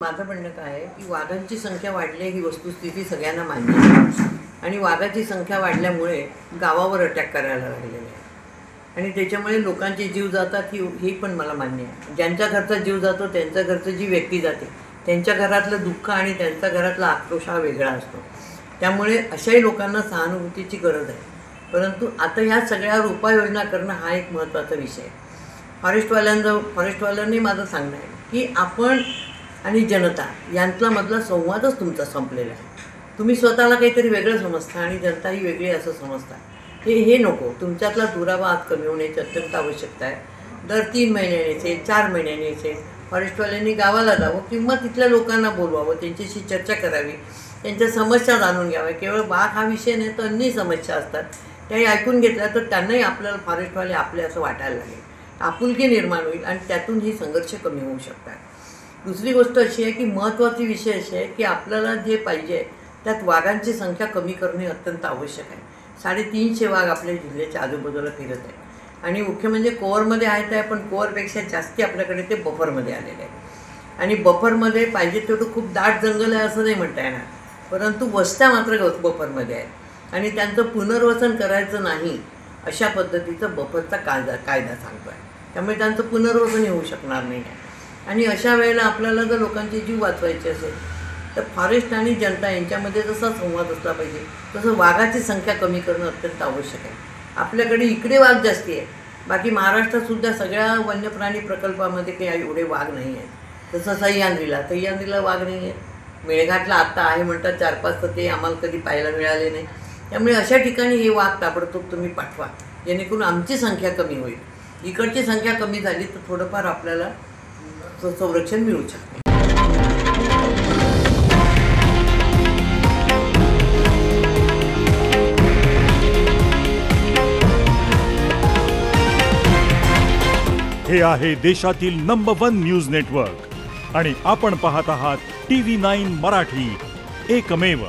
माझं म्हणणं काय आहे की वाघांची संख्या वाढली ही वस्तुस्थिती सगळ्यांना मान्य आहे आणि वाघाची संख्या वाढल्यामुळे गावावर अटॅक करायला लागलेले आहे आणि त्याच्यामुळे लोकांचे जीव जातात ही पण मला मान्य आहे। ज्यांच्या घरचा जीव जातो त्यांच्या घरची जी व्यक्ती जाते त्यांच्या घरातलं दुःख आणि त्यांच्या घरातला आक्रोश हा वेगळा असतो। त्यामुळे अशाही लोकांना सहानुभूतीची गरज आहे। परंतु आता ह्या सगळ्यावर उपाययोजना करणं हा एक महत्त्वाचा विषय आहे। फॉरेस्टवाल्यांनी माझं सांगणं आहे की आपण आणि जनता यांतला मधला संवादच तुमचा संपलेला आहे। तुम्ही स्वतःला काहीतरी वेगळं समजता आणि जनता ही वेगळी असं समजता, हे नको। तुमच्यातला दुरावा आज कमी होण्याची अत्यंत आवश्यकता आहे। दर 3 महिन्यांनी 4 महिन्यांनी फॉरेस्टवाल्यांनी गावाला जावं किंवा तिथल्या लोकांना बोलवावं, त्यांच्याशी चर्चा करावी, त्यांच्या समस्या जाणून घ्याव्या। केवळ वाघ हा विषय नाही तर अन्य समस्या असतात, त्याही ऐकून घेतल्या तर त्यांनाही आपल्याला फॉरेस्टवाले आपले असं वाटायला लागेल, आपुलकी निर्माण होईल आणि त्यातून ही संघर्ष कमी होऊ शकतात। दुसरी गोष्ट अशी आहे की महत्त्वाची विषय अशी आहे की आपल्याला जे पाहिजे त्यात वाघांची संख्या कमी करणे अत्यंत आवश्यक आहे। 350 वाघ आपल्या जिल्ह्याच्या आजूबाजूला फिरत आहेत आणि मुख्य म्हणजे कोअरमध्ये आहेत आहे, पण कोअरपेक्षा जास्ती आपल्याकडे ते बफरमध्ये आलेले आहे आणि बफरमध्ये पाहिजे तेवढं खूप दाट जंगल आहे असं नाही म्हणता येणार, परंतु वस्त्या मात्र बफरमध्ये आहेत आणि त्यांचं पुनर्वसन करायचं नाही अशा पद्धतीचं बफरचा कायदा सांगतो आहे। त्यामुळे त्यांचं पुनर्वसन होऊ शकणार नाही आहे आणि अशा वेळेला आपल्याला जर लोकांचे जीव वाचवायचे असेल तर फॉरेस्ट आणि जनता यांच्यामध्ये जसा संवाद असला पाहिजे तसं वाघाची संख्या कमी करणं अत्यंत आवश्यक आहे। आपल्याकडे इकडे वाघ जास्ती आहे, बाकी महाराष्ट्रातसुद्धा सगळ्या वन्यप्राणी प्रकल्पामध्ये काही एवढे वाघ नाही आहेत। तसं सह्याद्रीला वाघ नाही आहे, मेळघाटला आत्ता आहे म्हणतात 4-5, तर ते आम्हाला कधी पाहायला मिळाले नाही। त्यामुळे अशा ठिकाणी हे वाघ ताबडतोब तुम्ही पाठवा जेणेकरून आमची संख्या कमी होईल। इकडची संख्या कमी झाली तर थोडंफार आपल्याला संरक्षण मिळू शकते। हे आहे देशातील नंबर 1 न्यूज नेटवर्क आणि आपण पाहत आहात TV9 मराठी, एकमेव।